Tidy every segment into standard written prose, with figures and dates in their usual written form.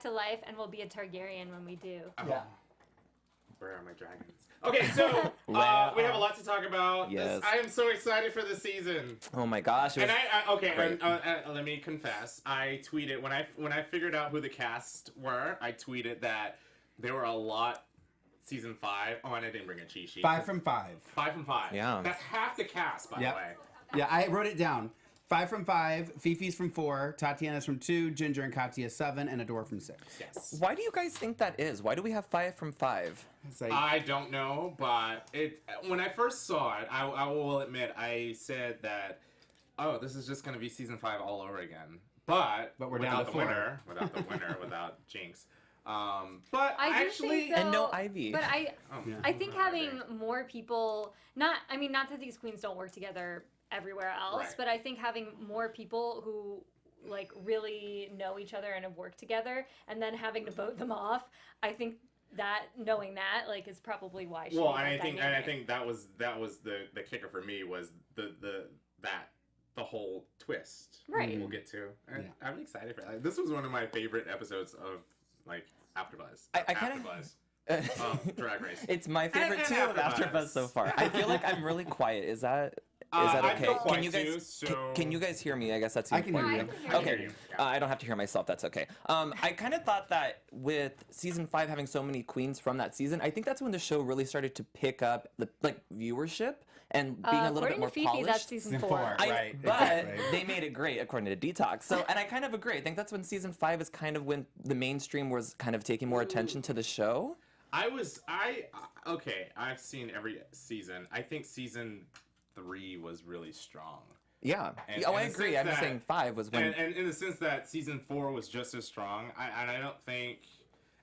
to life and will be a Targaryen when we do. Oh. Yeah. Where are my dragons? Okay, so we have a lot to talk about. Yes. I am so excited for this season. Oh my gosh. And great. let me confess. I tweeted when I figured out who the cast were. I tweeted that there were a lot. Season 5. Oh, and I didn't bring a cheat sheet. 5 from 5. 5 from 5. Yeah. That's half the cast, by Yep. the way. Yeah, I wrote it down. 5 from 5, Fifi's from 4, Tatiana's from 2, Ginger and Katya 7, and Adore from 6. Yes. Why do you guys think that is? Why do we have 5 from 5? It's like, I don't know, but when I first saw it, I will admit I said that, oh, this is just gonna be season 5 all over again. But we're down without to the 4. winner, without Jinx. But I do actually, think, though, And no Ivy. But Yeah. I think having more people, not that these queens don't work together everywhere else, Right. but I think having more people who like really know each other and have worked together, and then having to vote them off, I think that knowing that like is probably why. She well, made and that I dynamic. think that was the kicker for me was the whole twist. Right. We'll get to. And Yeah. I'm excited for that. This was one of my favorite episodes of like AfterBuzz. I kinda- AfterBuzz. Drag Race. It's my favorite And too of AfterBuzz. AfterBuzz so far. I feel like I'm really quiet. Is that I okay? feel Can quiet you guys too, so- can you guys hear me? I guess that's I can hear important. you. I can hear Okay. you. I don't have to hear myself. That's okay. I kind of thought that with season 5 having so many queens from that season, I think that's when the show really started to pick up the viewership and being a little bit according more to Fifi, polished. that's season 4. Right, But exactly. they made it great according to Detox. So, and I kind of agree. I think that's when season 5 is kind of when the mainstream was kind of taking more attention to the show. Okay, I've seen every season. I think season 3 was really strong. Yeah. And- I and agree. since I'm just that- saying 5 was when. And in the sense that season 4 was just as strong, I don't think.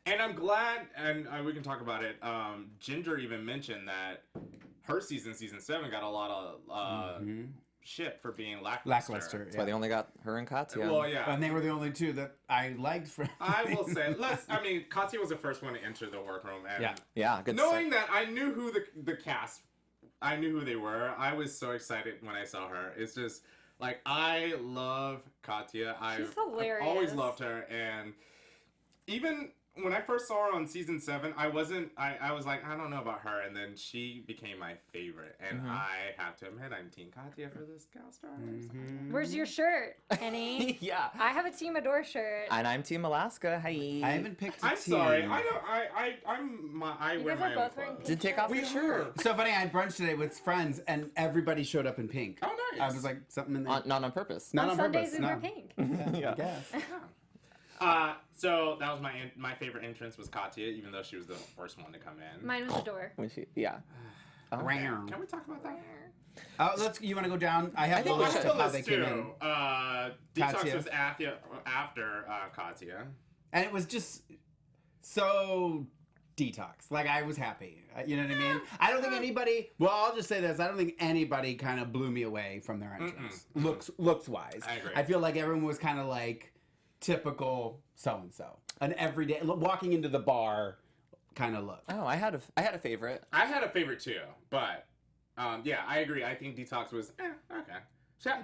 And I'm glad, and we can talk about it. Ginger even mentioned that her season 7, got a lot of shit for being lackluster. That's why they only got her and Katya. Well, yeah. And they were the only two that I liked. I will say, Katya was the first one to enter the workroom, and Yeah. Yeah, good knowing that I knew who the cast, I knew who they were. I was so excited when I saw her. It's just like I love Katya. I've hilarious. always loved her, and even when I first saw her on season 7, I was like, I don't know about her, and then she became my favorite, and I have to admit, I'm Team Katya for this gal star. Where's your shirt, Penny? yeah. I have a Team Adore shirt. And I'm Team Alaska. Hi. I haven't picked a I'm team. sorry. I You wear guys my are own both wearing clothes. pink Did take off We your shirt. were. So funny, I had brunch today with friends, and everybody showed up in pink. Oh, nice. I was like, something in there. Not on purpose. Not On on Sundays purpose. we wear No. pink. I guess. So that was my favorite entrance was Katya, even though she was the first one to come in. Mine was Adore. When she, yeah. Oh. Round. Can we talk about that? You want to go down? I have I the think we list should. of how they came in. too. Detox Katya. was after Katya. And it was just so detox. Like, I was happy. You know what I mean? I don't think anybody, well, I'll just say this. I don't think anybody kind of blew me away from their entrance. Looks wise. I agree. I feel like everyone was kind of like typical so-and-so. An everyday, walking into the bar kind of look. Oh, I had a favorite. I had a favorite too, but yeah, I agree. I think Detox was okay.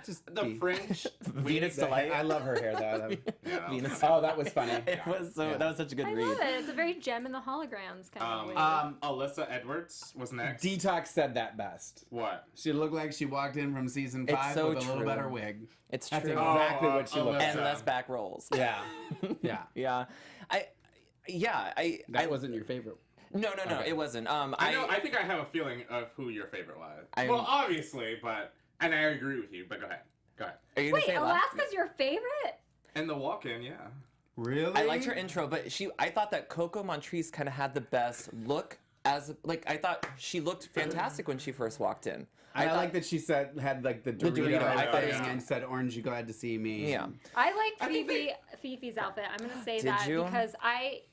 Just The be- French Venus The Delight. I love her hair though. Yeah, that was Venus. funny. Oh, that was funny. It was so. Yeah. That was such a good I read. love it. It's a very gem in the holograms kind of way. Alyssa Edwards was next. Detox said that best. What? She looked like she walked in from season It's 5 so with a little true. better wig. It's That's true. exactly Oh, what she looked Alyssa. And like. less back rolls. Yeah. Yeah. Yeah. I That wasn't your favorite. No, Okay. it wasn't. I think I have a feeling of who your favorite was. I'm- Well, obviously, and I agree with you. But go ahead. Are you gonna Wait, say Alaska? Alaska's your favorite? And the walk-in, yeah. Really? I liked her intro, but I thought that Coco Montrese kind of had the best look I thought she looked fantastic when she first walked in. I thought- like that she had like the Dorito, Dorito, I thought it was thing good. and said, "Orange, you glad to see me?" Yeah. I liked I think Fifi's outfit. I'm gonna say Did that you? because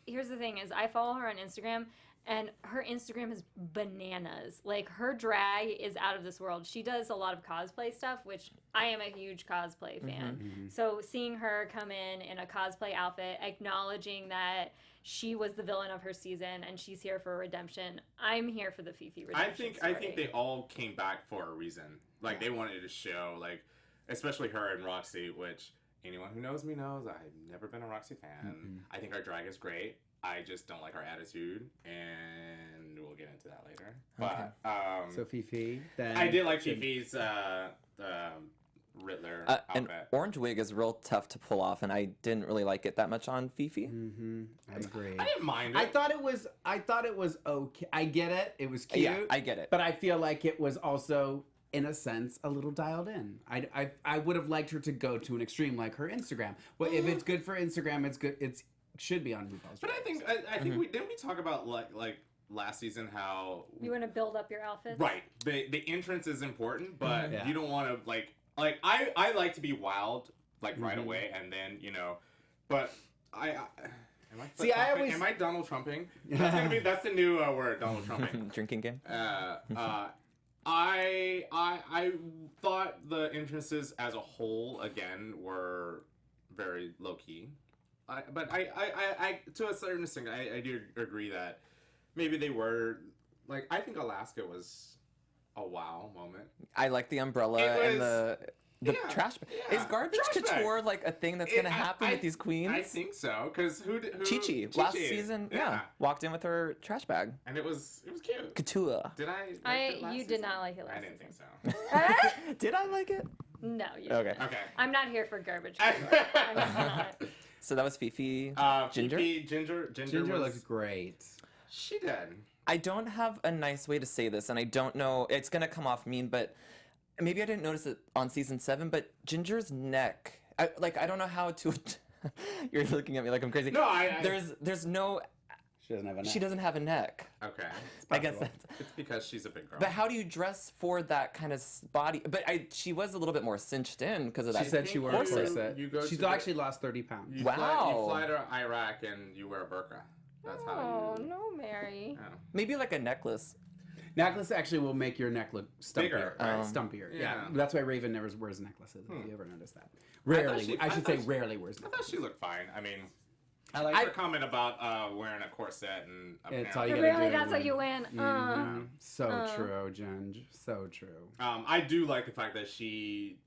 here's the thing is I follow her on Instagram and her Instagram is bananas. Like her drag is out of this world. She does a lot of cosplay stuff, which I am a huge cosplay fan. So seeing her come in a cosplay outfit, acknowledging that she was the villain of her season and she's here for redemption. I'm here for the Fifi redemption I think they all came back for a reason. Like they wanted to show, like, especially her and Roxy, which anyone who knows me knows I've never been a Roxy fan. I think our drag is great. I just don't like her attitude, and we'll get into that later. But So Fifi, then I did like Fifi's Riddler An outfit. orange wig is real tough to pull off, and I didn't really like it that much on Fifi. I agree. I didn't mind it. I thought it was okay. I get it. It was cute. Yeah, I get it. But I feel like it was also, in a sense, a little dialed in. I would have liked her to go to an extreme like her Instagram. Well, if it's good for Instagram, it's good. It should be on RuPaul's. But I think we didn't we talk about like last season how You want to build up your outfits? right the entrance is important, but Yeah. you don't want to like I like to be wild like right away, and then but I am I See, I always- am I Donald Trumping? That's the new word, Donald Trumping. Drinking game. I thought the entrances as a whole again were very low key, but I to a certain extent I do agree that maybe they were like I think Alaska was a wow moment. I like the umbrella It and the yeah, trash. yeah. Is garbage Trash bag. couture like a thing that's gonna happen with these queens? I think so because who Chi-Chi last season, yeah, walked in with her trash bag. and it was cute. Couture. Did I? Like it last You did season? not like it last I didn't think season. so. Did I like it? No, you Okay. didn't. Okay. I'm not here for garbage. I'm just not. So that was Fifi. Ginger. Fifi, Ginger Ginger was, looks great. She did. I don't have a nice way to say this, and I don't know. It's gonna come off mean, but maybe I didn't notice it on season 7. But Ginger's neck, I don't know how to. You're looking at me like I'm crazy. No, I There's no. She doesn't have a neck. She doesn't have a neck. Okay. I guess possible. that's. It's because she's a big girl. But how do you dress for that kind of body? But she was a little bit more cinched in because of that. She said she wore a corset. corset. You go She's to the- actually lost 30 pounds. you Wow. fly to Iraq and you wear a burqa. That's how Oh you. no, Mary. Oh. Maybe like a necklace. Necklace actually will make your neck look stumpier. Bigger, Right? right? Stumpier. Yeah. Yeah. That's why Raven never wears necklaces. Have you ever noticed that? I thought Rarely. she- I I should thought say she- rarely wears I thought necklaces. she looked fine. I mean, I like her comment about wearing a corset and It's all apparently- you gotta Really, do. that's how you win. So true, Ginge. So true. I do like the fact that she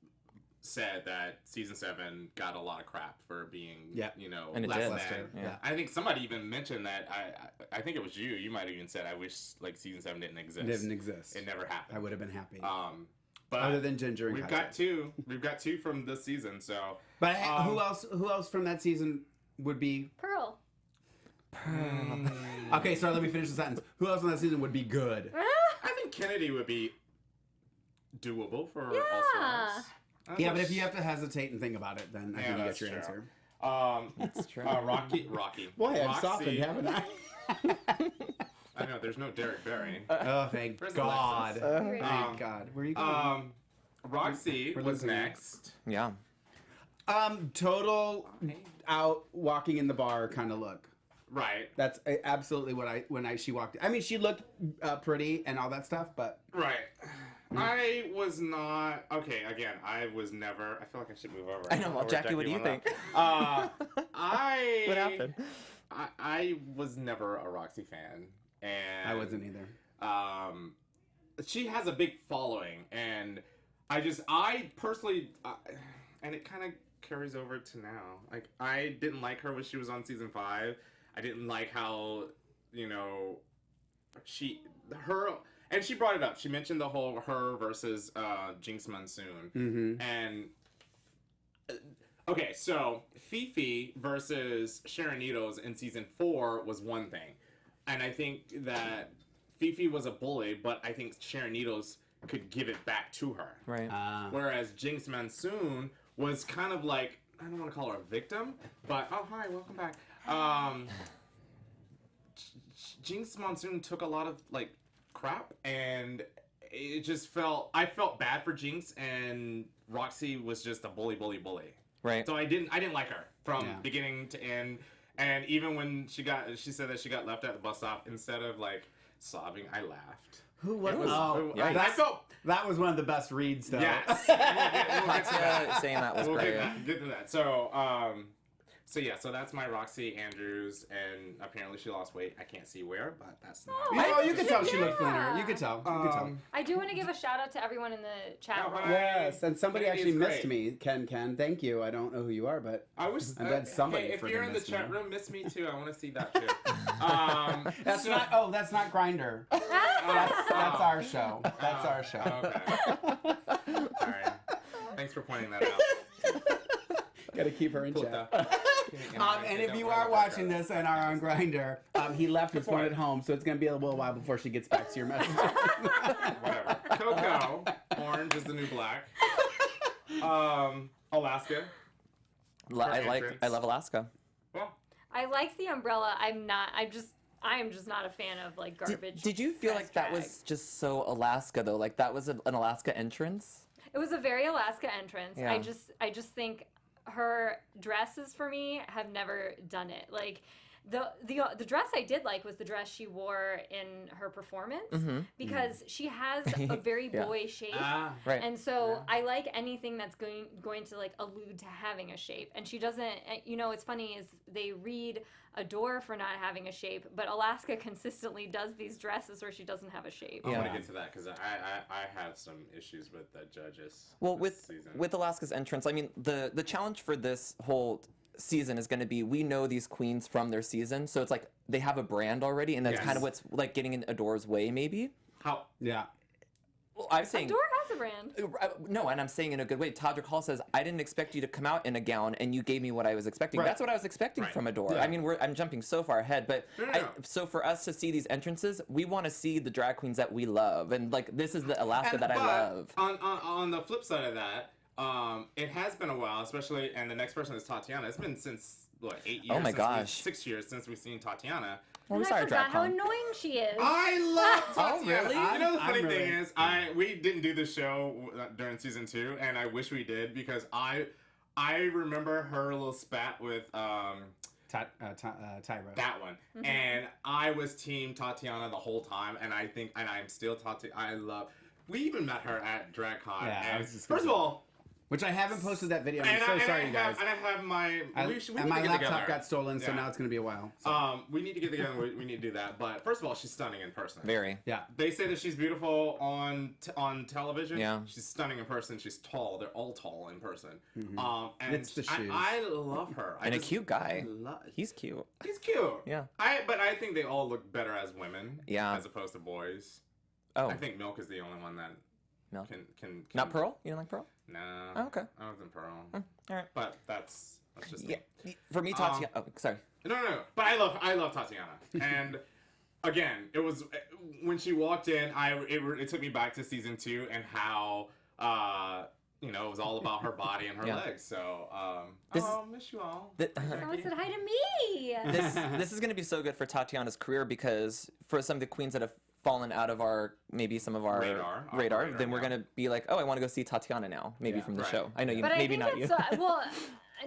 said that season 7 got a lot of crap for being, Yeah. And it less did. than. Luster, yeah. I think somebody even mentioned that. I think it was you. You might have even said, "I wish like season 7 didn't exist." It didn't exist. It never happened. I would have been happy. But Other than Ginger and we've Katya. got two. We've got 2 from this season. So But who else from that season would be... Pearl. Okay, sorry, let me finish the sentence. Who else from that season would be good? I think Kennedy would be doable for All Yeah. Stars. Yeah, but if you have to hesitate and think about it, then I Yeah, think you that's get your true. answer. That's true. Rocky. Boy, I've Roxy. softened, haven't I? I know there's no Derek Barry. Oh, thank Where's God. Alexis? Thank God. Where are you going? Roxy We're was losing you. next. Yeah. Total out walking in the bar kind of look. Right. That's absolutely what she walked. I mean, she looked pretty and all that stuff, but Right. I was not okay. Again, I was never. I feel like I should move over. I know. Well, Over Jackie, what do you one think? up. I. What happened? I was never a Roxy fan, and I wasn't either. She has a big following, and I personally, and it kind of carries over to now. Like, I didn't like her when she was on season 5. I didn't like how, and she brought it up. She mentioned the whole her versus Jinx Monsoon. Mm-hmm. And okay, so Fifi versus Sharon Needles in season 4 was one thing, and I think that Fifi was a bully, but I think Sharon Needles could give it back to her. Right. Whereas Jinx Monsoon was kind of like, I don't want to call her a victim, but oh hi, welcome back. Jinx Monsoon took a lot of like crap, and it just I felt bad for Jinx, and Roxy was just a bully. Right. So I didn't like her from Yeah. beginning to end. And even when she said that she got left at the bus stop, instead of like sobbing, I laughed. Who was? It was- Oh, I that's- felt that was one of the best reads, though. yes. We'll get to Katya that. saying that was We'll great. get to that. So, So yeah, so that's my Roxy Andrews, and apparently she lost weight. I can't see where, but that's not. Oh, You could tell she looked thinner. Yeah. You could tell. You could tell. I do want to give a shout out to everyone in the chat Oh, room. hi. Yes, and somebody Lady actually is missed great. me. Ken, thank you. I don't know who you are, but I was. I bet somebody hey, if freaking you're in the missed chat me. room, miss me too. I want to see that too. that's so- not. Oh, that's not Grinder. That's our show. That's our show. Okay. All right. Thanks for pointing that out. Got to keep her in Puta. chat. And if you are watching this and are on Grinder, he left his phone point. at home, so it's gonna be a little while before she gets back to your message. Whatever. Coco. Orange is the new black. Alaska. I love Alaska. Well, I like the umbrella. I am just not a fan of like garbage. Did you feel dress like that drag. was just so Alaska though? Like that was an Alaska entrance? It was a very Alaska entrance. Yeah. I just think her dresses for me have never done it. Like the dress I did like was the dress she wore in her performance because she has a very Yeah. boy shape. Right. And so I like anything that's going to like allude to having a shape. And she doesn't. You know, what's funny is they read Adore for not having a shape, but Alaska consistently does these dresses where she doesn't have a shape. I'm Yeah. gonna get to that because I have some issues with the judges. Well, this season. with Alaska's entrance, I mean the challenge for this whole season is going to be we know these queens from their season, so it's like they have a brand already, and that's Yes. kind of what's like getting in Adore's way, maybe. How Yeah. Well, I'm saying Adore has a brand. no, and I'm saying in a good way. Todrick Hall says, "I didn't expect you to come out in a gown, and you gave me what I was expecting." Right. That's what I was expecting Right. from Adore. Yeah. I mean, I'm jumping so far ahead, but No. so for us to see these entrances, we want to see the drag queens that we love, and like this is the Alaska that I but love. On the flip side of that, it has been a while, especially, and the next person is Tatiana. It's been since what 8 years? Oh my since gosh. 6 years since we've seen Tatiana. Well, And we saw I her forgot drag how con. annoying she is. I love Oh, Tatiana. really? You know the I'm funny really- thing is, we didn't do the show during season 2, and I wish we did because I remember her little spat with Tyra. that one, and I was team Tatiana the whole time, and I'm still Tatiana. I love. We even met her at DragCon. Yeah, I and was just first of gonna all, Which I haven't posted that video. I'm and so I sorry, you guys. And I have my. we need And to my get laptop together. got stolen, so Yeah. now it's going to be a while. So. We need to get together. We need to do that. But first of all, she's stunning in person. Very. Yeah. They say that she's beautiful on television. Yeah. She's stunning in person. She's tall. They're all tall in person. And Mm-hmm. It's the shoes. I love her. And a cute guy. He's He's cute. cute. Yeah. But I think they all look better as women. Yeah. As opposed to boys. Oh, I think Milk is the only one that Milk. can Not Pearl? You don't like Pearl? No. Oh, okay. I don't think Pearl. All right. But that's just Yeah. me. For me, Tatiana. Oh, sorry. No. But I love Tatiana. And again, it was when she walked in. It took me back to season 2 and how it was all about her body and her Yeah. legs. So This I'll miss you all. Someone said hi to me. This is going to be so good for Tatiana's career because for some of the queens that have fallen out of some of our radar, then we're yeah. going to be like, oh, I want to go see Tatiana now, maybe Yeah. from the Right. show. I know you, But maybe I not think you. that's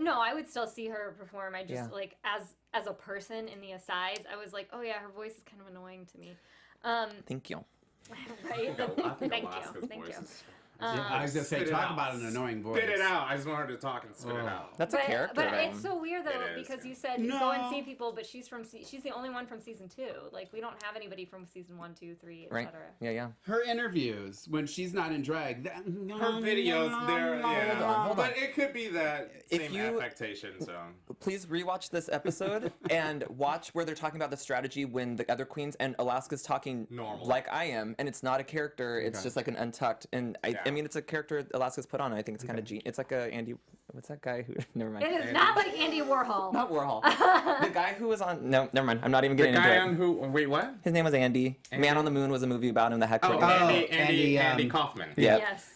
no, I would still see her perform. I just Yeah. like as a person in the asides, I was like, oh yeah, her voice is kind of annoying to me. Thank you. Right? I think Thank Alaska's you. Thank voice you. is- I was going to say, Spit it talk out. about an annoying voice. Spit it out. I just want her to talk and spit it out. That's a character. But though. it's so weird though It is, because yeah. you said you go and No. see people, but she's the only one from season 2. Like we don't have anybody from season 1, 2, 3, right? etc. Yeah. Her interviews, when she's not in drag. Her videos, they're yeah. hold on. But it could be that If same you- affectation. So Please rewatch this episode and watch where they're talking about the strategy when the other queens and Alaska's talking Normal. like I am, and it's not a character. It's Okay. just like an untucked. And I Yeah. mean, it's a character Alaska's put on. I think it's kind of it's like a Andy. What's that guy who? Never mind. It is not like Andy Warhol. Not Warhol. The guy who was on. No, never mind. I'm not even the getting guy into it. on who? Wait, what? His name was Andy. Man on the Moon was a movie about him that had Oh, quick. Andy, Andy Kaufman. Yeah. Yes.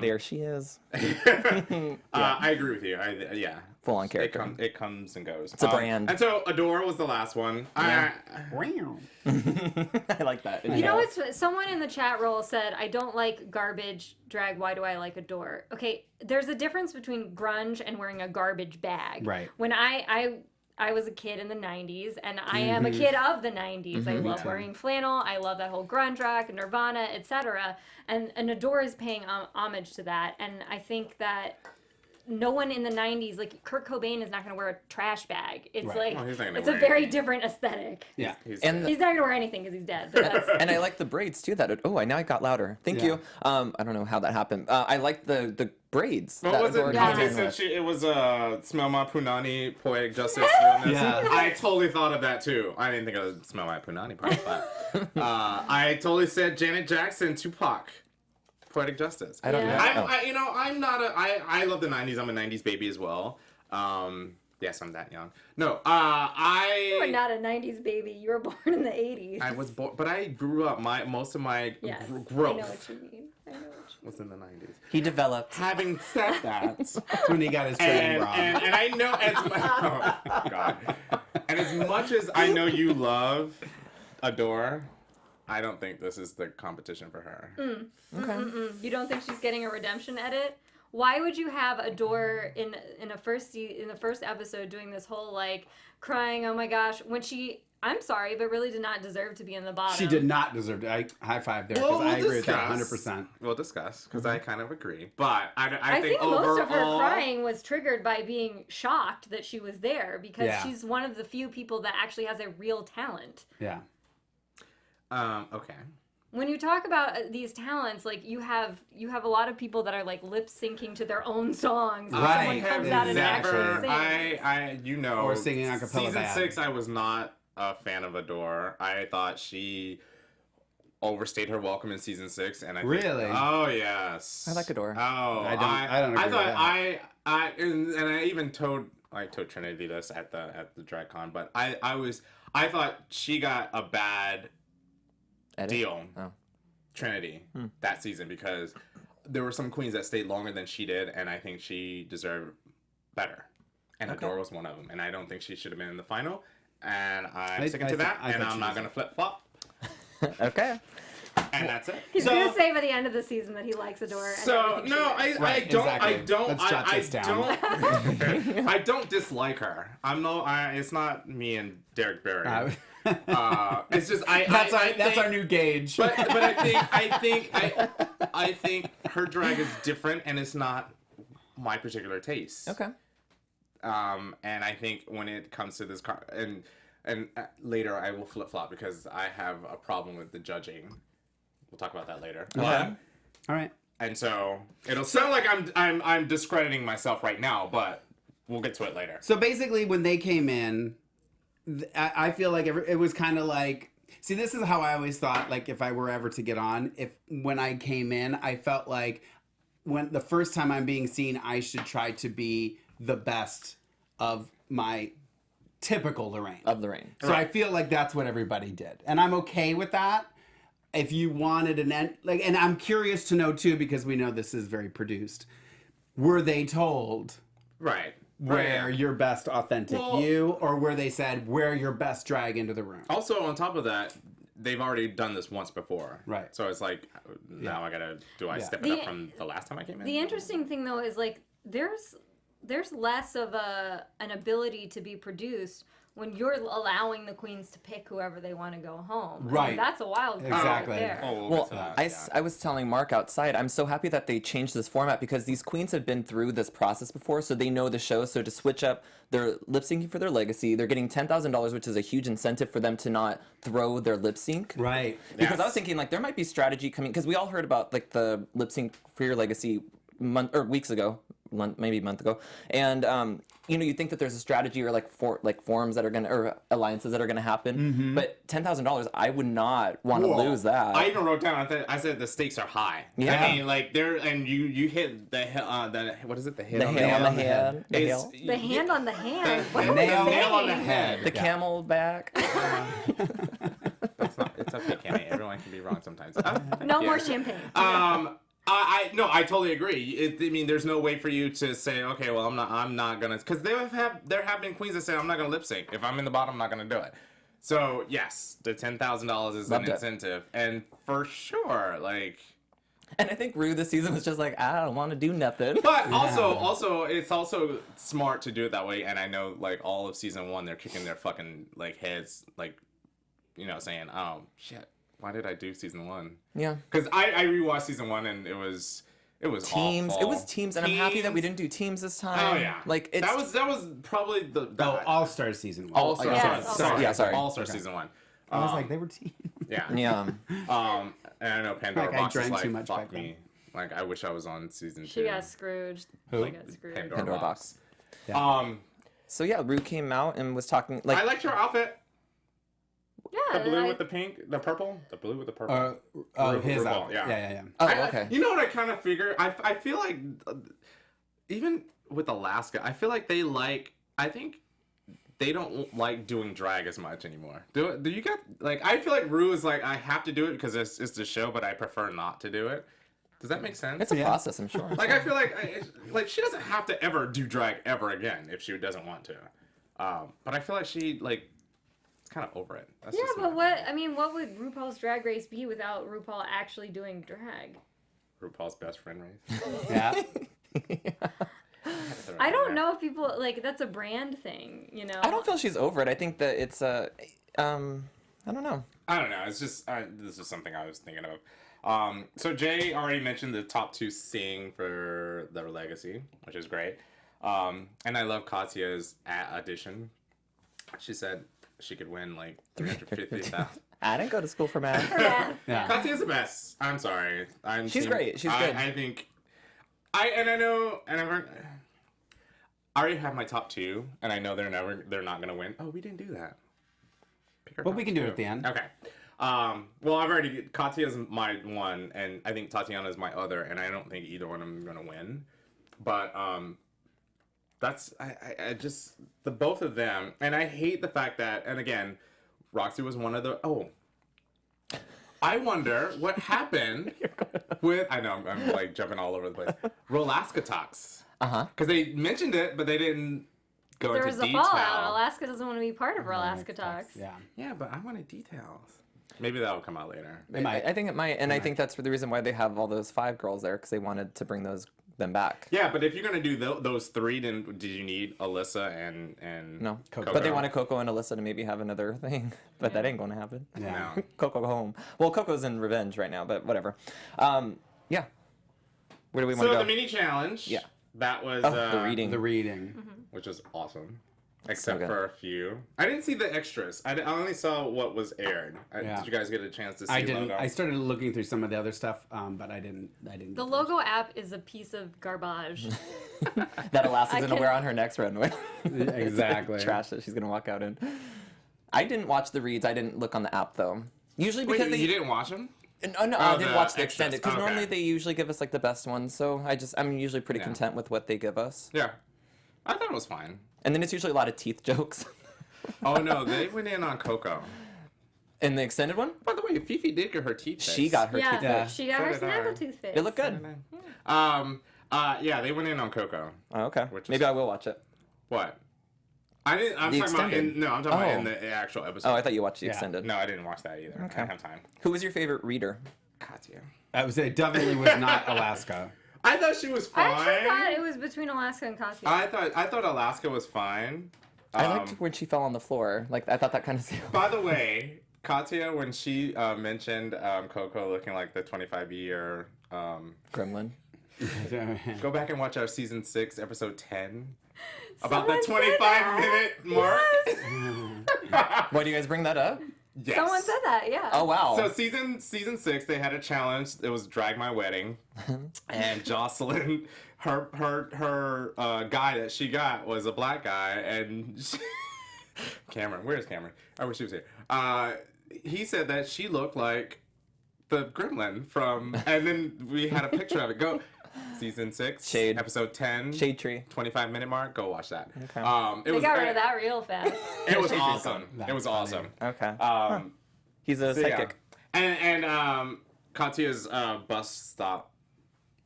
There she is. I agree with you. Yeah. Full on character. It comes and goes. It's a brand. And so Adore was the last one. Yeah. Wow. I like that. You know what's someone in the chat roll said, I don't like garbage drag, why do I like Adore? Okay, there's a difference between grunge and wearing a garbage bag. Right. When I was a kid in the 90s, and I am a kid of the 90s. I love wearing flannel. I love that whole grunge rock, Nirvana, etc. And Adore is paying homage to that. And I think that no one in the 90s, like Kurt Cobain is not going to wear a trash bag. It's Right. like, Well, he's not gonna it's a wear very anything. different aesthetic. Yeah. And He's not going to wear anything because he's dead. But that's, and I like the braids too. I now it got louder. Thank Yeah. you. I don't know how that happened. I like the braids. What that was it? Adora Yeah. came They in said with. it was Smell My Punani, Poetic Justice. Yeah. I totally thought of that too. I didn't think of the Smell My Punani part, but I totally said Janet Jackson, Tupac, Poetic Justice. I don't Yeah. know. I'm not a. I love the '90s. I'm a '90s baby as well. Yes, I'm that young. No, you were I. not a 90s baby. You were born in the 80s. I was born, but I grew up. Most of my Yes, I know growth what you mean. I know what you was in the '90s. He developed. Having said that. That's when he got his training and, wrong. and I know as oh, God. And as much as I know you love Adore, I don't think this is the competition for her. Okay. You don't think she's getting a redemption edit? Why would you have Adore in the first episode doing this whole like crying, oh my gosh, when she, I'm sorry, but really did not deserve to be in the bottom. She did not deserve to. I high five there because Well, I we'll agree with that discuss. 100%. We'll discuss because I kind of agree, but I I think overall, most of her crying was triggered by being shocked that she was there because Yeah. she's one of the few people that actually has a real talent. Yeah. Okay. When you talk about these talents, like you have a lot of people that are like lip syncing to their own songs. And Right, someone comes out and actually Never, sings. Or singing a cappella Season band. 6, I was not a fan of Adore. I thought she overstayed her welcome in season 6, and I think- Really? oh yes. I like Adore. Oh, I don't agree I with thought that. and I even told Trinity this at the DragCon, but I thought she got a bad Edit? deal. Oh. Trinity that season because there were some queens that stayed longer than she did, and I think she deserved better. And Okay. Adore was one of them, and I don't think she should have been in the final. And I'm I sticking to that, and thought I'm she not was- gonna flip flop, Okay. and that's it. He's So- gonna say by the end of the season that he likes Adore. And So everything she no, wears. Right, exactly. I don't, Let's jot I this down. don't, I don't dislike her. It's not me and Derek Barry. It's just that's think, our new gauge. But I think her drag is different, and it's not my particular taste. Okay. And I think when it comes to this and later I will flip flop because I have a problem with the judging. We'll talk about that later. Okay. All right. And so it'll sound like I'm discrediting myself right now, but we'll get to it later. So basically, when they came in, I feel like it was kind of like. See, this is how I always thought. Like, if I were ever to get on, when I came in, I felt like when the first time I'm being seen, I should try to be the best of my typical Lorraine. Of Lorraine. So I feel like that's what everybody did, and I'm okay with that. If you wanted an end, like, and I'm curious to know too, because we know this is very produced. Were they told Right. wear Right. your best authentic Well- you, or were they said wear your best drag into the room? Also, on top of that, they've already done this once before. Right. So it's like, now do I Yeah. step The- it up from the last time I came in? The interesting thing though is like there's less of an ability to be produced when you're allowing the queens to pick whoever they want to go home. I mean, Right. that's a wild card Exactly. right there. Oh, we'll Well, get to that. I was telling Mark outside, I'm so happy that they changed this format because these queens have been through this process before, so they know the show. So to switch up, they're lip syncing for their legacy. They're getting $10,000, which is a huge incentive for them to not throw their lip sync. Right. Because I Yes. was thinking like there might be strategy coming because we all heard about like the lip sync for your legacy weeks ago, maybe a month ago, and you think that there's a strategy or forums that are gonna or alliances that are gonna happen, but $10,000, I would not want to Whoa. lose that. I even wrote down. I said the stakes are high. Yeah. I mean, like there, and you hit the what is it? The hit the on hand on the on the hand, the It's- hail, The hand on the hand. What the are we nail- nail on the saying? head. the camel back. That's not. It's okay, Kenny. Everyone can be wrong sometimes. No more champagne. I totally agree. I mean, there's no way for you to say, okay, well, I'm not gonna, because there have been queens that say I'm not gonna lip sync. If I'm in the bottom, I'm not gonna do it. So yes, the $10,000 is Loved an it. incentive, and for sure, like. And I think Rue this season was just like, I don't want to do nothing. But also, it's also smart to do it that way. And I know, like, all of season 1, they're kicking their fucking like heads, like, saying, "Oh shit, why did I do season 1?" Yeah. Because I rewatched season 1, and It was Teams. awful. It was teams, and I'm happy that we Teams. didn't do teams this time. Oh yeah, Like it's that was probably the All Star season 1. All Star. Yes, All-Star. Yeah, sorry. All Star season 1. I was like, they were team. yeah. yeah. And I know Pandora Like, I Box is drank like, too much fuck back then. me. Like, I wish I was on season 2. She got screwed. Who? She got screwed. Pandora Box. Yeah. So yeah, Rue came out and was talking like I liked your outfit. Yeah. The blue I- with the pink, the purple, the blue with the purple. His RuPaul, out. yeah. Yeah. oh I- okay. You know what I kind of figure? I feel like even with Alaska, I feel like I think they don't like doing drag as much anymore. Do you get like? I feel like Rue is like I have to do it because it's the show, but I prefer not to do it. Does that make sense? It's a Yeah. process, I'm sure. Like I feel like she doesn't have to ever do drag ever again if she doesn't want to. But I feel like she like it's kind of over it. That's Yeah, just but my- what would RuPaul's Drag Race be without RuPaul actually doing drag? RuPaul's best friend race. Yeah. I don't know if people like that's a brand thing, you know. I don't feel she's over it. I think that it's a I don't know. I don't know. It's just this is something I was thinking of. So Jay already mentioned the top 2 sing for their legacy, which is great. And I love Katya's audition. She said she could win like 350,000. I didn't go to school for math. Yeah. Yeah. Katya's the best. I'm sorry. She's great. She's good. I think. I already have my top 2, and I know they're not gonna win. Oh, we didn't do that. Pick our But top we can do it 2. at the end. Okay. Well, I've already Katya's my one, and I think Tatiana's my other, and I don't think either one of them are gonna win. But that's I just the both of them, and I hate the fact that, and again, Roxy was one of the I wonder what happened with. I know I'm like jumping all over the place. Rolaska Talks. Uh-huh. Because they mentioned it, but they didn't go There into was a detail. fallout. Alaska doesn't want to be part of Alaska Talks. Yeah. Yeah, but I wanted details. Maybe that'll come out later. It might. I think it might, and I think that's the reason why they have all those 5 girls there, because they wanted to bring them back. Yeah, but if you're gonna do those 3, then did you need Alyssa and No, Coco. but they wanted Coco and Alyssa to maybe have another thing, but that ain't going to happen. Yeah. No. Coco home. Well, Coco's in Revenge right now, but whatever. Yeah. Where do we want So to the go? mini challenge. Yeah. That was the reading. The reading. which was awesome. Except good. for a few. I didn't see the extras. I only saw what was aired. Yeah. Did you guys get a chance to see I didn't. Logo? I started looking through some of the other stuff, but I didn't. The get to logo app is a piece of garbage. That Alaska's I gonna can- wear on her next runway. it. Exactly. Trash that she's gonna walk out in. I didn't watch the reads. I didn't look on the app though. Usually Wait, because you didn't watch them? No, Oh, I didn't the watch the extras. extended because Okay. normally they usually give us like the best ones. So I'm usually pretty Yeah. content with what they give us. Yeah. I thought it was fine. And then it's usually a lot of teeth jokes. Oh no, they went in on Coco. In the extended one, By the way, Fifi did get her teeth fixed. she got her yeah, teeth Yeah. fixed. she got So her did I. snaggletooth fixed. It looked good. Yeah, they went in on Coco. Oh, okay. Which is- Maybe I will watch it. What? I didn't. I'm The talking about extended. in. No, I'm talking about Oh. in the actual episode. Oh, I thought you watched the Yeah. extended. No, I didn't watch that either. Okay. I don't have time. Who was your favorite reader? Katya. I would say it definitely was not Alaska. I thought she was I fine. actually thought it was between Alaska and Katya. I thought Alaska was fine. I liked when she fell on the floor. Like I thought that kind of. By the way, Katya, when she mentioned Coco looking like the 25-year, Gremlin. go back and watch our season 6, episode 10, about the Someone said 25-minute mark. Yes. Why do you guys bring that up? Yes. Someone said that, yeah. Oh wow. So season 6, they had a challenge. It was Drag My Wedding, and Jocelyn, her guy that she got was a black guy, and Cameron, where's Cameron? I wish she was here. He said that she looked like the gremlin from, and then we had a picture of it. Go, season 6, Shade. episode 10, Shade Tree. 25-minute mark. Go watch that. Okay. It They was got rid of that real fast. It was Shade Tree's awesome. gone. It was That's awesome. Okay. He's a So, yeah. psychic. And Katya's bus stop.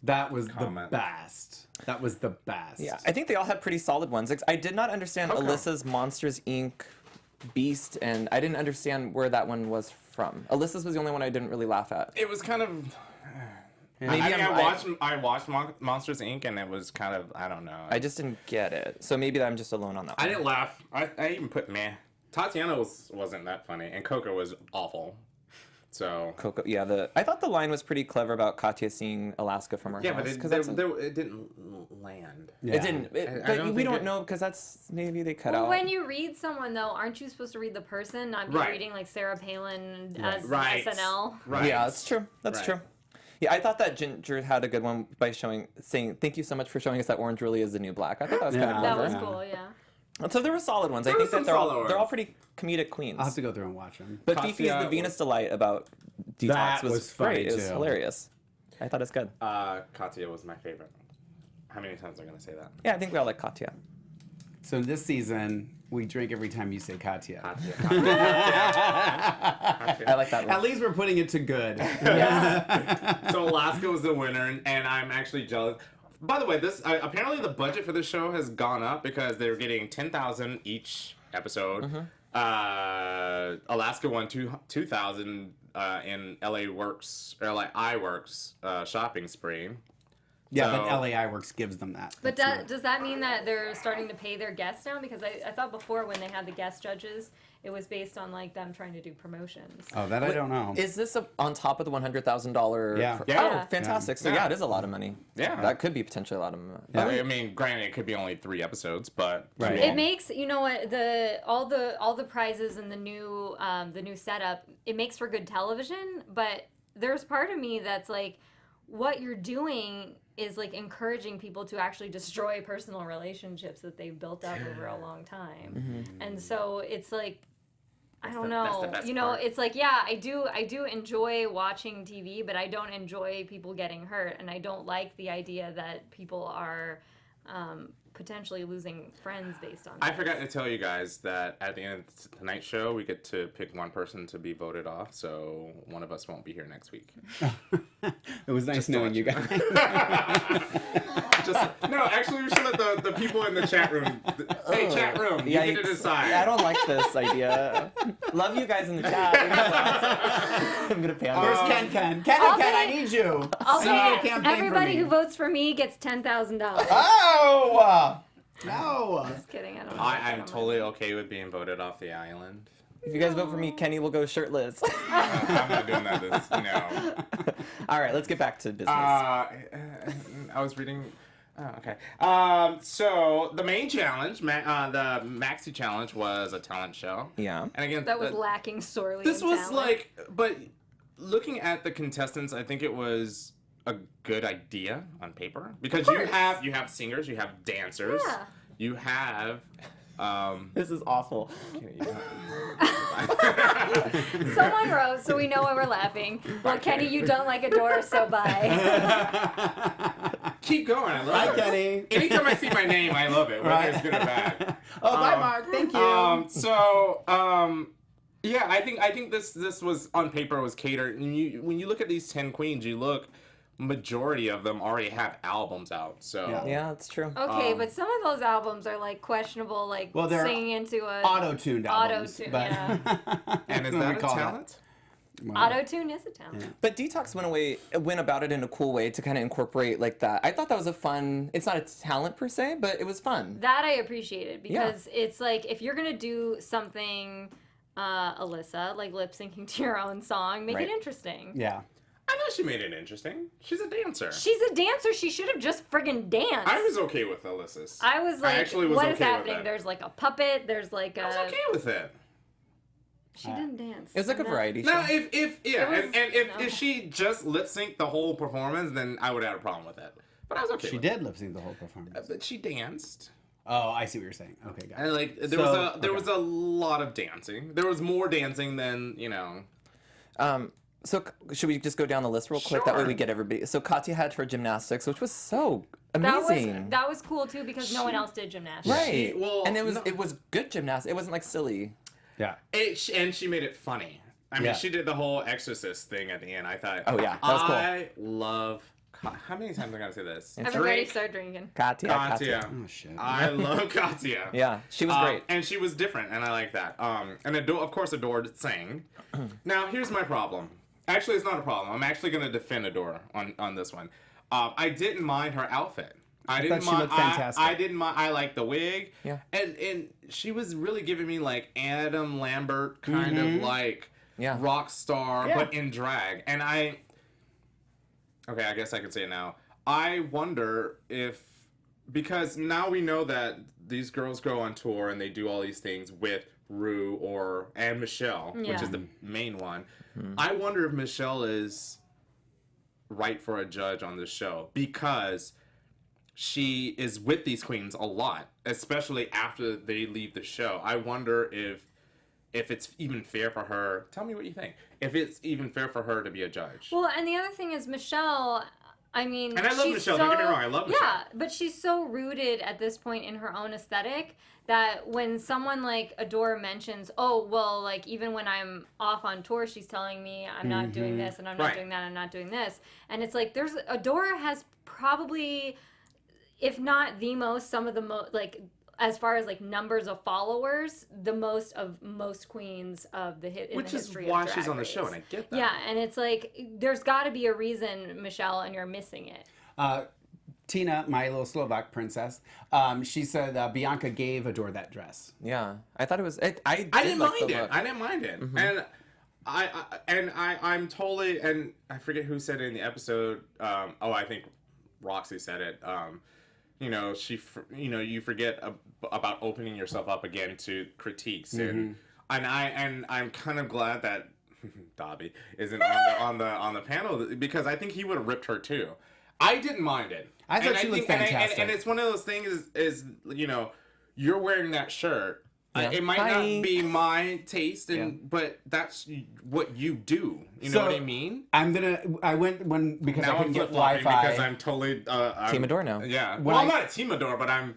That was Comment. the best. That was the best. Yeah, I think they all had pretty solid ones. I did not understand Coco. Alyssa's Monsters Inc. Beast, and I didn't understand where that one was from. Alyssa's was the only one I didn't really laugh at. It was kind of. Maybe I watched Monsters Inc. and it was kind of, I don't know. I just didn't get it. So maybe I'm just alone on that one. I didn't laugh. I even put meh. Tatiana wasn't that funny, and Coco was awful. So Coco, yeah. I thought the line was pretty clever about Katya seeing Alaska from her yeah, house. but that's it didn't land. Yeah. it didn't. I don't we think don't it- know because that's maybe they cut Well, out. when you read someone though, aren't you supposed to read the person, not be Right. reading like Sarah Palin Right. as Right. SNL? Right. Yeah, that's true. That's Right. true. Yeah, I thought that Ginger had a good one by saying, "Thank you so much for showing us that orange really is the new black." I thought that was kind Yeah. of That clever. was Yeah. cool, yeah. And so there were solid ones. I There think were that some they're solid all ones. pretty comedic queens. I'll have to go through and watch them. But Fifi is Katya the Venus delight about Detox That was, was funny, great. It was too. hilarious. I thought it's good. Katya was my favorite. How many times am I gonna say that? Yeah, I think we all like Katya. So this season, we drink every time you say Katya. I like that one. At least we're putting it to good. So Alaska was the winner, and I'm actually jealous. By the way, this apparently the budget for this show has gone up because they're getting $10,000 each episode. Alaska won 2,000 in LA Works or LA Works shopping spree. Yeah, So- but LAI Works gives them that. But That's does that mean that they're starting to pay their guests now? Because I thought before when they had the guest judges, it was based on like them trying to do promotions. Oh, that I don't know. Is this on top of the $100,000? Yeah. Yeah. Oh, fantastic. So Yeah. yeah, it is a lot of money. Yeah. That could be potentially a lot of money. Yeah. I mean, granted, it could be only 3 episodes, but Right. It makes all the prizes and the new setup. It makes for good television, but there's part of me that's like, what you're doing is like encouraging people to actually destroy personal relationships that they've built up over a long time, and so it's like. I don't that's know. the best You know, part. it's like, yeah, I do enjoy watching TV, but I don't enjoy people getting hurt, and I don't like the idea that people are potentially losing friends based on. I this. forgot to tell you guys that at the end of tonight's show, we get to pick one person to be voted off, so one of us won't be here next week. It was nice Just to knowing let you you guys. No, actually, we should let the people in the chat room. Hey, chat room, you get to Yikes. decide. I don't like this idea. Love you guys in the chat. I'm gonna pan. Where's Um, Ken? Ken, I need you. I'll So pay it. campaign for Everybody me. who votes for me gets $10,000. Oh! No! Just kidding. I don't know. I'm totally okay with being voted off the island. If you guys vote for me, Kenny will go shirtless. I'm not doing that. No. All right, let's get back to business. I was reading. Oh, okay. So the main challenge, the Maxi Challenge, was a talent show. Yeah. And again, That was lacking sorely. this in was talent. like, but looking at the contestants, I think it was a good idea on paper because you have singers, you have dancers, Yeah. you have. This is awful. Someone wrote, so we know why we're laughing. Well, Kenny, you don't like a door, so bye. Keep going. I love Hi, it. Kenny. Anytime I see my name, I love it, whether it's good or bad. Oh, bye, Mark. Thank you. Yeah, I think this was on paper was catered. And when you look at these 10 queens, you look, majority of them already have albums out. So Yeah. Yeah, that's true. Okay, Um, but some of those albums are like questionable, like Well, they're singing into a Auto-tuned albums. Auto-tune, but yeah. and is That's what we that a call talent? Well, auto-tune is a talent. Yeah. But Detox went about it in a cool way to kind of incorporate like that. I thought that was a fun. It's not a talent per se, but it was fun. That I appreciated because it's like if you're gonna do something, Alyssa, like lip syncing to your own song, make Right. it interesting. Yeah. I thought she made it interesting. She's a dancer. She's a dancer. She should have just friggin' danced. I was okay with Alyssa's. I was like, actually was what okay is with happening? it. There's like a puppet. There's like I was a. okay with it. She didn't dance. It was like a No. variety No, show. if yeah, It was- and if no. she just lip synced the whole performance, then I would have a problem with it. But I was okay. She with did lip sync the whole performance. it. But she danced. Oh, I see what you're saying. Okay, got it. And like there So, was a lot of dancing. There was more dancing than, you know. So should we just go down the list real quick? That way Sure. we get everybody. So Katya had her gymnastics, which was so That amazing. that was cool too because no one else did gymnastics. Right. well, and it was no. it was good gymnastics. It wasn't like silly. Yeah. And she made it funny. I mean, Yeah. she did the whole Exorcist thing at the end. I thought, Oh, yeah, that was cool. I love. How many times am I gonna say this? Everybody Drink start drinking. Katya. Katya. Oh, shit. I love Katya. Yeah, she was great. And she was different, and I like that. And of course, Adore sang. Now, here's my problem. Actually, it's not a problem. I'm actually going to defend Adore on this one. I didn't mind her outfit. I didn't she mind. looked fantastic. I didn't mind. I like the wig. Yeah. And she was really giving me like Adam Lambert kind of like Yeah. rock star, Yeah. but in drag. And I guess I can say it now. I wonder if, because now we know that these girls go on tour and they do all these things with Rue and Michelle, which Yeah. is the main one. I wonder if Michelle is right for a judge on this show, because she is with these queens a lot, especially after they leave the show. I wonder if it's even fair for her. Tell me what you think. If it's even fair for her to be a judge. Well, and the other thing is Michelle. I mean, And I love she's Michelle, don't get me wrong, I love Michelle. Yeah, but she's so rooted at this point in her own aesthetic that when someone like Adore mentions, oh, well, like even when I'm off on tour, she's telling me I'm not doing this and I'm not Right. doing that, I'm not doing this. And it's like Adore has probably, if not the most, some of the most, like, as far as like numbers of followers, the most of most queens of the hit in Which the is history why of Drag she's on the Race. show, and I get that. Yeah, and it's like there's got to be a reason, Michelle, and you're missing it. Tina, my little Slovak princess, she said Bianca gave Adore that dress. Yeah, I thought it was. I I didn't did like the mind it. look. I didn't mind it. And I'm totally, and I forget who said it in the episode. I think Roxy said it. You know, you forget about opening yourself up again to critiques, and I'm kind of glad that Dobby isn't on the panel, because I think he would have ripped her too. I didn't mind it. I thought And she looked think- fantastic. And it's one of those things is you know, you're wearing that shirt. Yeah. It might Hi. not be my taste, but that's what you do. You know So, what I mean? I went because Now I I'm couldn't get flip-flopping Wi-Fi. because I'm totally Team Adore now. Yeah. When Well, I'm I- not a Team Adore, but I'm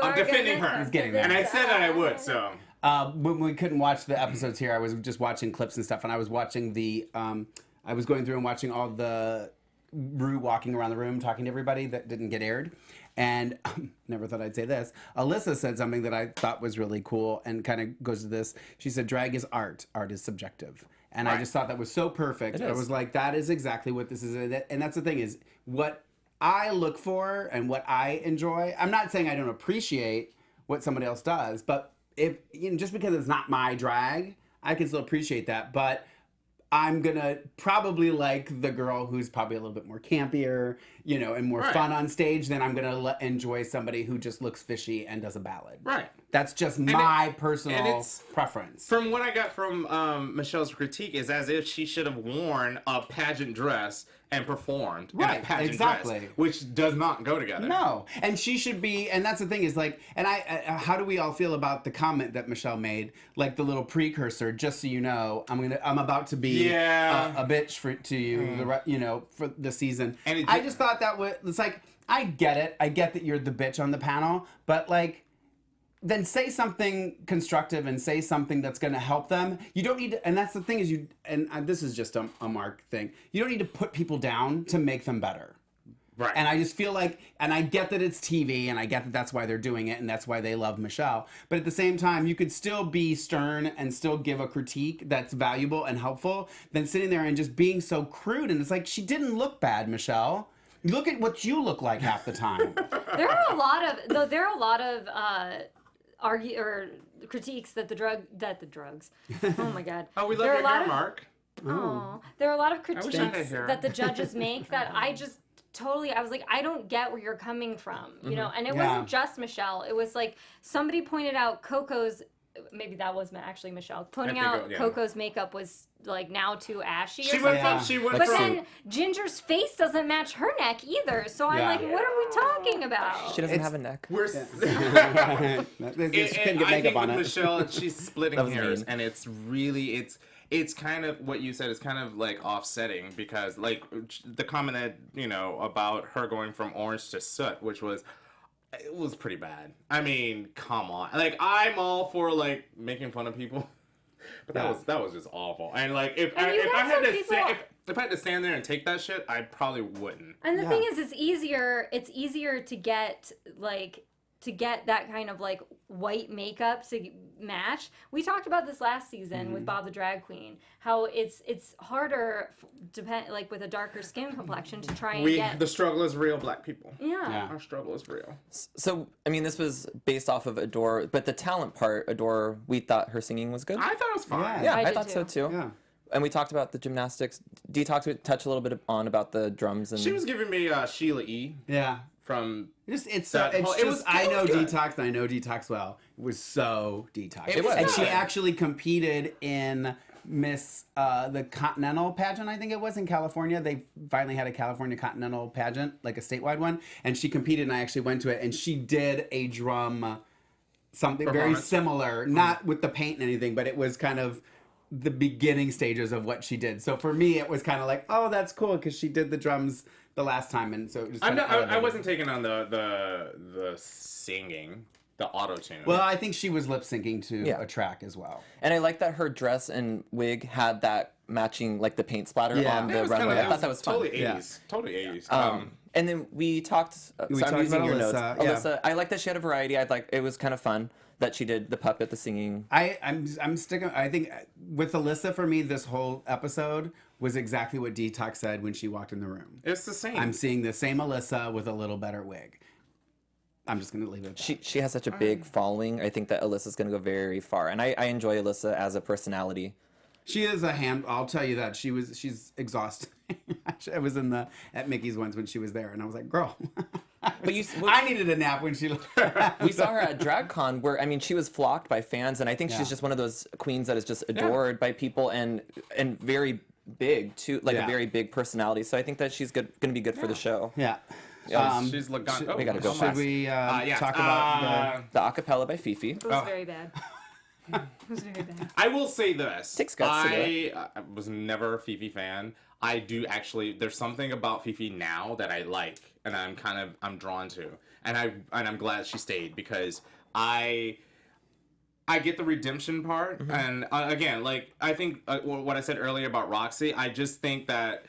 Are defending gonna her. He's getting come there. to And I this said that I side. would. So When we couldn't watch the episodes here, I was just watching clips and stuff, and I was watching I was going through and watching all the Rue walking around the room talking to everybody that didn't get aired. And never thought I'd say this. Alyssa said something that I thought was really cool and kind of goes to this. She said, drag is art. Art is subjective. And I Right. just thought that was so perfect. It I is. was like, that is exactly what this is. And that's the thing is, what I look for and what I enjoy, I'm not saying I don't appreciate what somebody else does, but if just because it's not my drag, I can still appreciate that. But I'm gonna probably like the girl who's probably a little bit more campier, and more Right. fun on stage than I'm gonna enjoy somebody who just looks fishy and does a ballad. right. That's just my and personal it's- preference. From what I got from Michelle's critique is as if she should have worn a pageant dress and performed in Right, a pageant exactly. dress, which does not go together. No, and she should be, and that's the thing is like, and how do we all feel about the comment that Michelle made, like the little precursor? Just so you know, I'm about to be Yeah. a bitch to you, for the season. And I just thought that it's like, I get it, I get that you're the bitch on the panel, but like, then say something constructive and say something that's going to help them. You don't need to, and that's the thing is this is just a Mark thing. You don't need to put people down to make them better. Right. And I just feel like, and I get that it's TV, and I get that that's why they're doing it, and that's why they love Michelle. But at the same time, you could still be stern and still give a critique that's valuable and helpful than sitting there and just being so crude. And it's like, she didn't look bad, Michelle. Look at what you look like half the time. There are a lot of critiques that the drugs. Oh my god. Oh, we love There are your a lot hair, of- Mark. Aw. There are a lot of wish I critiques had hair. that the judges make that I just totally, I was like, I don't get where you're coming from, and it Yeah. wasn't just Michelle. It was like somebody pointed out Coco's, maybe that was actually Michelle, pointing think out it- yeah. Coco's makeup was like now too ashy or She something. went Yeah. she went But from then Ginger's face doesn't match her neck either. So I'm Yeah. like, what are we talking about? She doesn't It's- have a neck. we're She couldn't get I makeup think on with it. Michelle, she's splitting That was hairs, mean. and it's really it's kind of what you said is kind of like offsetting, because like the comment that about her going from orange to soot, which was it was pretty bad. I mean, come on, like I'm all for like making fun of people, but that was just awful. And like if And I you got had some to people- if I had to stand there and take that shit, I probably wouldn't. And the Yeah. thing is, it's easier to get that kind of like white makeup to match. We talked about this last season with Bob the Drag Queen, how it's harder like with a darker skin complexion to try and get. The struggle is real, Black people. Yeah. Our struggle is real. So, I mean, this was based off of Adore, but the talent part, Adore, we thought her singing was good. I thought it was fine. Yeah. yeah, I I did thought so too. too. Yeah. and we talked about the gymnastics. Touch a little bit on about the drums and She was giving me Sheila E. Yeah. from. It's That it's whole- just it was- I it know was good. Detox and I know Detox well. It was so Detox. It was and she good. actually competed in Miss the Continental pageant, I think it was in California. They finally had a California Continental pageant, like a statewide one, and she competed and I actually went to it and she did a drum something very Performance? similar, not with the paint and anything, but it was kind of the beginning stages of what she did. So for me, it was kind of like, oh, that's cool because she did the drums the last time, and so it just I'm kinda not, I elevated. wasn't taking on the singing, the auto tune. Well, I think she was lip syncing to Yeah. a track as well. And I like that her dress and wig had that matching, like the paint splatter Yeah. on it the was runway. kinda, I thought that was fun. totally 80s. Yeah. Totally 80s. And then we talked. We So I'm talked using about your Alyssa, notes. yeah. Alyssa, I like that she had a variety. It was kind of fun that she did the puppet, the singing. I'm sticking. I think with Alyssa, for me, this whole episode was exactly what Detox said when she walked in the room. it's the same. I'm seeing the same Alyssa with a little better wig. I'm just gonna leave it at that. She has such a big following. I think that Alyssa's going to go very far, and I enjoy Alyssa as a personality. She is a hand. I'll tell you that she's exhausted. I was at Mickey's once when she was there, and I was like, girl. But you, I needed a nap when she. we saw her at DragCon, where I mean, she was flocked by fans, and I think Yeah. she's just one of those queens that is just adored by people and very big too, like Yeah. a very big personality. So I think that she's going to be good for the show. Yeah. She's Lagan- we gotta go Should fast. we yeah. talk about The acapella by Fifi. It was very bad. It was very bad. I will say this. Takes guts to do I was never a Fifi fan. I do actually. There's something about Fifi now that I like, and I'm drawn to, and I'm glad she stayed because I get the redemption part, and again, like I think what I said earlier about Roxy, I just think that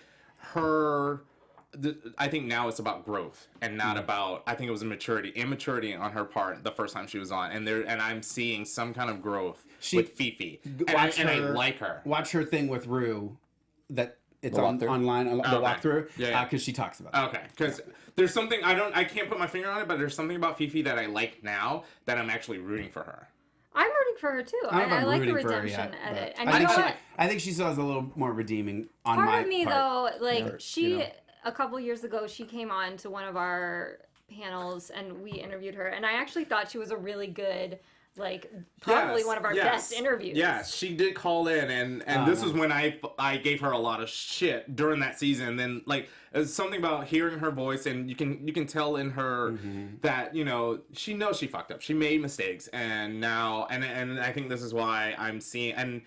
I think now it's about growth and not about. I think it was immaturity on her part the first time she was on, and I'm seeing some kind of growth with Fifi, and I like her. Watch her thing with Rue, that it's The on walkthrough? online, the Okay. walkthrough, Yeah. because she talks about it. Okay, because there's something I can't put my finger on it, but there's something about Fifi that I like now that I'm actually rooting for her. I'm rooting for her too. I don't know if I I'm like the rooting for her redemption yet, edit. but And I you think know she, what? I think she still has a little more redeeming on Part my of me part. though, like Or, she you know. a couple years ago she came on to one of our panels and we interviewed her and I actually thought she was a really good, like probably Yes, one of our yes, best interviews. Yes, she did call in, and this was when I gave her a lot of shit during that season. And then like it's something about hearing her voice, and you can tell in her that she knows she fucked up, she made mistakes, and now and I think this is why I'm seeing and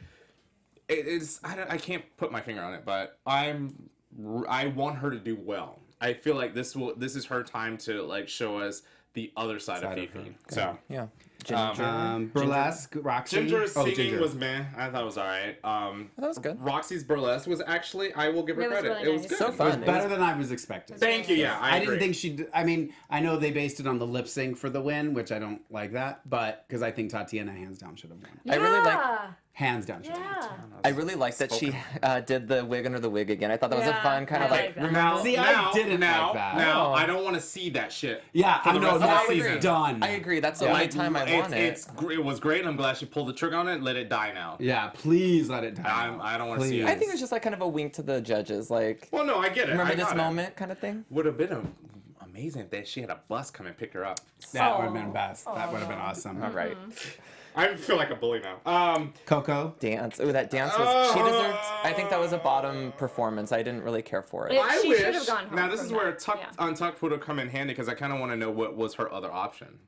it's I can't put my finger on it, but I want her to do well. I feel like this is her time to like show us the other side of Side of Fifi. her. So. Yeah. Ginger. Burlesque, Roxy. Ginger's singing Ginger. was meh. I thought it was alright. that was good. Roxy's burlesque was actually, I will give her It was credit. really it was nice. good. So It was fun. It better was- than I was expecting. Thank you. Yeah, I, I didn't agree. think she. I mean, I know they based it on the lip sync for the win, which I don't like that, but because I think Tatiana hands down should have won. Yeah. I really like- Hands down should have Yeah. won. I really like that she did the wig under the wig again. I thought that was a Yeah, fun kind I of like that. Now, See, I now, didn't now, like that. Now, Oh. I don't want to see that shit. Yeah, for I the know rest of that the is season. done. I agree. That's the Yeah. only time I want it. It was great. I'm glad she pulled the trigger on it. Let it die now. Yeah, please let it die. I don't want to see it. I think it was just like kind of a wink to the judges, like Well, no, I get it. remember I this got it. moment kind of thing. Would have been amazing if they, she had a bus come and pick her up. That would have been best. That would have been awesome. All right. I feel like a bully now. Coco. Dance. Oh, that dance was. She deserved. I think that was a bottom performance. I didn't really care for it. I She wish. should have gone home Now this from is where that. Tuck Yeah. Untucked would have come in handy because I kind of want to know what was her other option.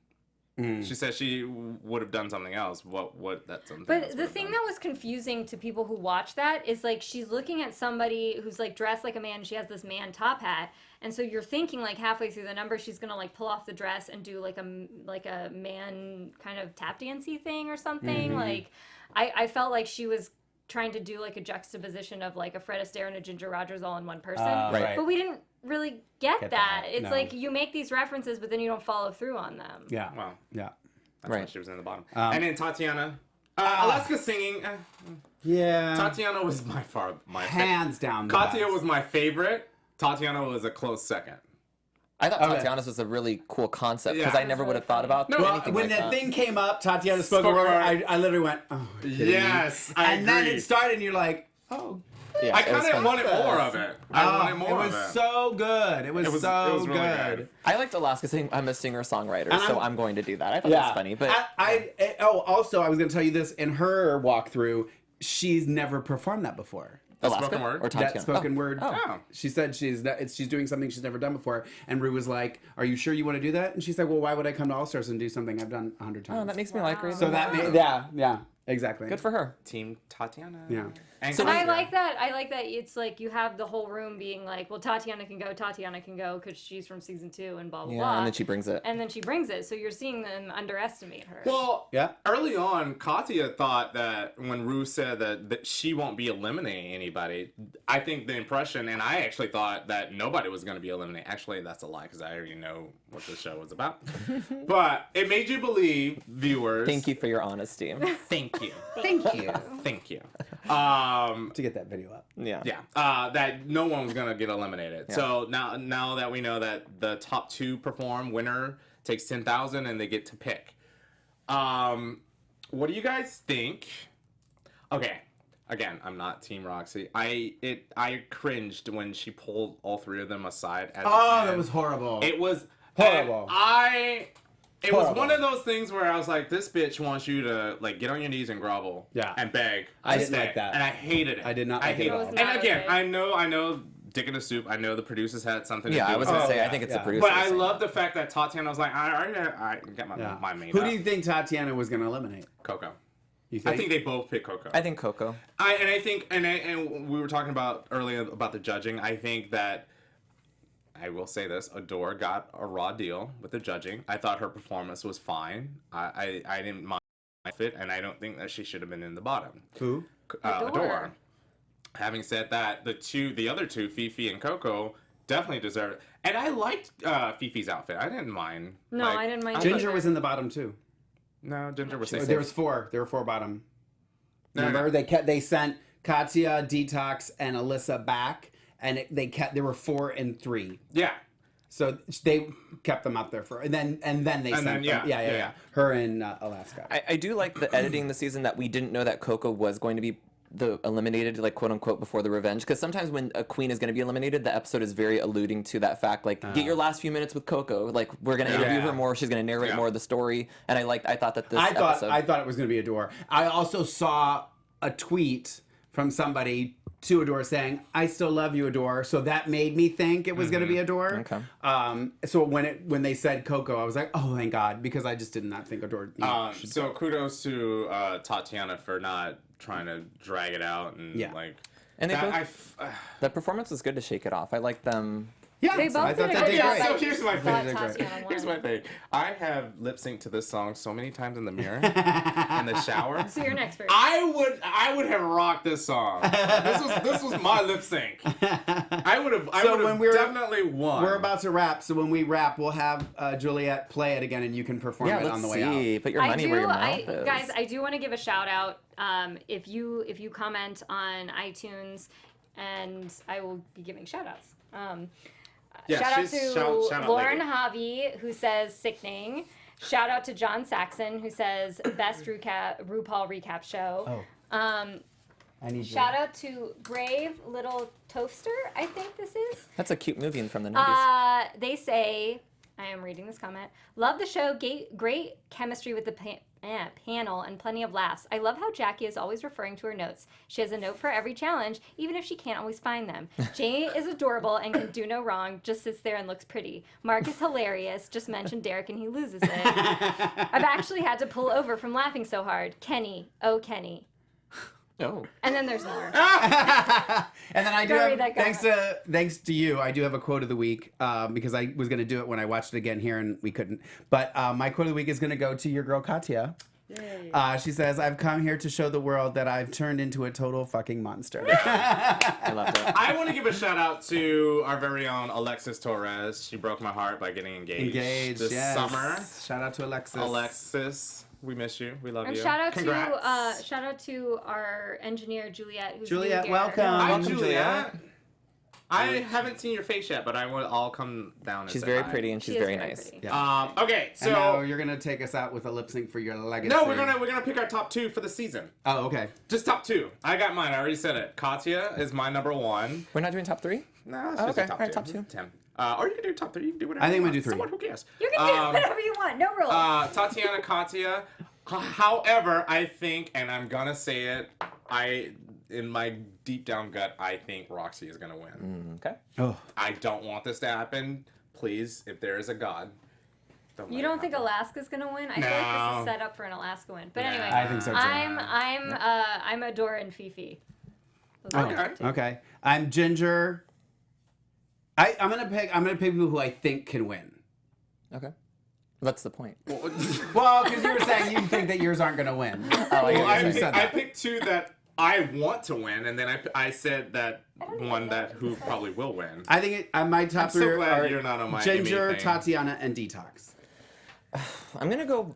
She said she would have done something else. What that something? else But would the have thing done. that was confusing to people who watch that is like she's looking at somebody who's like dressed like a man. She has this man top hat, and so you're thinking like halfway through the number she's gonna like pull off the dress and do like a man kind of tap dancey thing or something. Like I felt like she was trying to do like a juxtaposition of like a Fred Astaire and a Ginger Rogers all in one person. Right. But we didn't really get Get that. that, It's no. like you make these references, but then you don't follow through on them. Yeah. Wow. Yeah. That's why Right. she was in the bottom. And then Tatiana. Alaska singing. Yeah. Tatiana was my Hands down. the Katya best. was my favorite. Tatiana was a close second. I thought Okay. Tatiana's was a really cool concept because Yeah. I never would have thought about No, Well, anything when like that that. thing came up, Tatiana spoke a Spoke a word. word. I literally went, "Oh, are you kidding me?" Yes, I And then agree. it started, and you're like, Oh, Yeah, I it was kind of fun. wanted more of it. I wanted more it of was it. so good. It was so really good. good. I liked Alaska saying I'm a singer-songwriter, And so I'm- I'm going to do that. I thought that was funny, but also I was going to tell you this in her walkthrough. She's never performed that before. Alaska spoken word? or Tatiana? That spoken word. Oh. She said she's doing something she's never done before. And Rue was like, "Are you sure you want to do that?" And she said, "Well, why would I come to All Stars and do something I've done 100 times?" Oh, that makes me like her. so that made, yeah, exactly. Good for her. Team Tatiana. Yeah. And And I Katya. like that. I like that it's like you have the whole room being like, well, Tatiana can go because she's from season 2 and blah, blah, Yeah, blah. and then she brings it. And then she brings it. So you're seeing them underestimate her. Well, Yeah. early on, Katya thought that when Rue said that she won't be eliminating anybody, I think the impression, and I actually thought that nobody was going to be eliminated. Actually, that's a lie because I already know what the show was about. But it made you believe, viewers. Thank you for your honesty. Thank you. Thank you. Thank you. To get that video up. Yeah. Yeah, that no one was gonna get eliminated. So now that we know that the top 2 perform, winner takes 10,000 and they get to pick. What do you guys think? Okay, again, I'm not Team Roxy. I cringed when she pulled all 3 of them aside. At the Oh, that end. was horrible. It was Horrible. It was Horrible. one of those things where I was like, this bitch wants you to like get on your knees and grovel. Yeah. And beg. I to didn't stay. like that. And I hated it. I did not like it at hated all. It was And not again, okay. I know Dick in the Soup. I know the producers had something to Yeah, do I was with gonna it. say, I yeah, think it's yeah. the producer. But I love the fact that Tatiana was like, I got my made Who up. do you think Tatiana was going to eliminate? Coco. You think? I think they both picked Coco. I think Coco. I think and we were talking about earlier about the judging. I think that I will say this: Adore got a raw deal with the judging. I thought her performance was fine. I didn't mind it, and I don't think that she should have been in the bottom. Who? Adore. Having said that, the other two, Fifi and Coco, definitely deserve it. And I liked Fifi's outfit. I didn't mind. No, Like, I didn't mind. Ginger either. was in the bottom too. No, Ginger was There safe. was 4. There were 4 bottom. No, Remember, no. they sent Katya, Detox, and Alyssa back, and there were 4 and 3. Yeah. So they kept them up there and then they sent then, them. yeah. Yeah. Her in Alaska. I do like the editing this season that we didn't know that Coco was going to be the eliminated, like quote unquote, before the revenge. Because sometimes when a queen is going to be eliminated, the episode is very alluding to that fact. Like, get your last few minutes with Coco. Like, we're going to interview her more. She's going to narrate more of the story. And I thought that this episode. I thought it was going to be Adore. I also saw a tweet from somebody to Adore saying, "I still love you, Adore." So that made me think it was going to be Adore. Okay. So when they said Coco, I was like, "Oh, thank God," because I just did not think Adore. Should So kudos to Tatiana for not trying to drag it out and Yeah. like. And they that, both- the performance was good to shake it off. I like them. Yeah, They both I thought did a they good did job. great. So I here's just my thought thing. Tatiana won. Here's my thing. I have lip synced to this song so many times in the mirror, in the shower. So you're an expert. I would have rocked this song. This was my lip sync. I would have when we're- definitely won. We're about to wrap, so when we wrap, we'll have Juliet play it again, and you can perform Yeah, it let's on the way see. out. Put your money where your mouth is. Guys, I do want to give a shout out. If you comment on iTunes, and I will be giving shout outs. Yeah, shout out she's to shout out Lauren lady. Javi, who says sickening. Shout out to John Saxon, who says best RuPaul recap show. I need Shout out to Brave Little Toaster, I think this is. That's a cute movie from the 90s. They say, I am reading this comment, love the show, great chemistry with the panel, and plenty of laughs. I love how Jackie is always referring to her notes. She has a note for every challenge, even if she can't always find them. Jay is adorable and can do no wrong, just sits there and looks pretty. Mark is hilarious, just mentioned Derek and he loses it. I've actually had to pull over from laughing so hard. Kenny, oh Kenny. Oh. And then there's more. And then I do Go have, read that comment. thanks to you, I do have a quote of the week because I was going to do it when I watched it again here and we couldn't. But my quote of the week is going to go to your girl Katya. She says, "I've come here to show the world that I've turned into a total fucking monster." I love that. I want to give a shout out to our very own Alexis Torres. She broke my heart by getting engaged this yes. summer. Shout out to Alexis. Alexis, we miss you. We love And you. shout out Congrats. to our engineer Juliet, who's Juliet, new welcome. Garrett. Hi, Welcome, Juliet. I haven't seen your face yet, but I'll come down. And She's say very hi. pretty and She she's is very nice. pretty. Yeah. Okay, And now so you're gonna take us out with a lip sync for your legacy. no, we're gonna pick our top 2 for the season. Oh, okay. Just top 2. I got mine. I already said it. Katya is my number 1. We're not doing top 3? No, it's Oh, just okay. a top Alright, 2. top 2. 10. Or you can do top 3. You can do whatever. I think you I'm gonna want. do 3. Someone, who cares? You can do whatever you want. No rules. Tatiana, Katya. However, I think, and I'm gonna say it, in my deep down gut, I think Roxy is gonna win. Okay. Oh. I don't want this to happen. Please, if there is a God, don't let You it don't think happen. Alaska's gonna win? I feel like this No. is set up for an Alaska win. But Nah. anyway, I think so too. I'm Adora and Fifi. Those are my Okay. top 2. Okay. I'm Ginger. I'm gonna pick people who I think can win. Okay. That's the point. Well, because you were saying you think that yours aren't gonna win. Oh, You I said that. picked 2 that I want to win, and then I said that one that who probably will win. I think my top I'm 3 so glad are you're not on my Ginger, anything. Tatiana, and Detox. I'm gonna go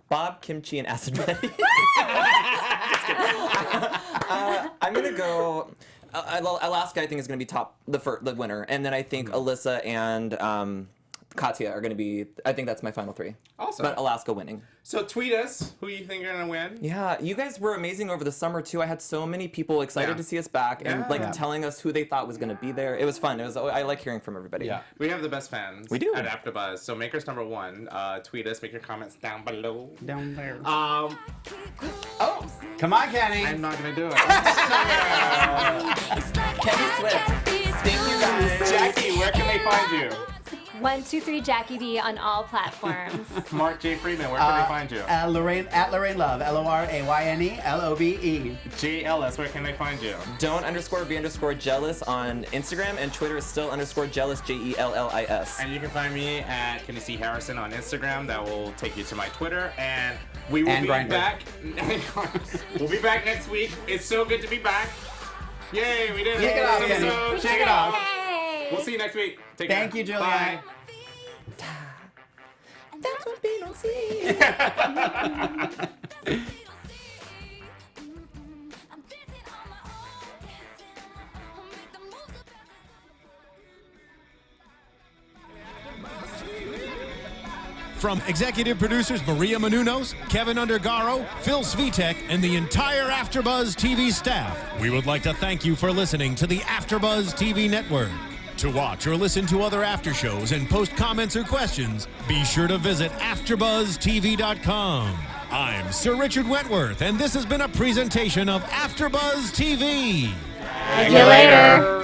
Bob, Kimchi, and Acid Ready. I'm gonna go. Alaska, I think, is gonna be the winner, and then I think Alyssa and Katya are gonna be. I think that's my final 3. Awesome. But Alaska winning. So tweet us who you think are gonna win. Yeah, you guys were amazing over the summer too. I had so many people excited Yeah. to see us back and Yeah. Yeah. telling us who they thought was gonna be there. It was fun. I like hearing from everybody. Yeah. We have the best fans. We do. At AfterBuzz. So makers number 1. Tweet us. Make your comments down below. Down there. Oh, Come on, Kenny. I'm not gonna do it. Kenny Swift. Thank you guys. Jackie, where can they find you? 123 Jackie D on all platforms. Mark J. Freeman, where can they find you? At Lorraine Love. LORAYNE J. Ellis, where can they find you? Don't_be_jealous on Instagram, and Twitter is still _jealous JELLIS. And you can find me at Kenny C. Harrison on Instagram. That will take you to my Twitter. And we will And be Grindr. back. We'll be back next week. It's so good to be back. Yay, we did it. Shake it off, Kenny. Episode. Shake it off. Yay! We'll see you next week. Take Thank care. you, Juliet. Bye. That's what we don't see. From executive producers Maria Menounos, Kevin Undergaro, Phil Svitek, and the entire AfterBuzz TV staff, we would like to thank you for listening to the AfterBuzz TV network. To watch or listen to other after shows and post comments or questions, be sure to visit AfterBuzzTV.com. I'm Sir Richard Wentworth, and this has been a presentation of AfterBuzz TV. See you later.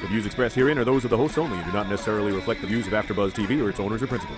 The views expressed herein are those of the hosts only and do not necessarily reflect the views of AfterBuzz TV or its owners or principals.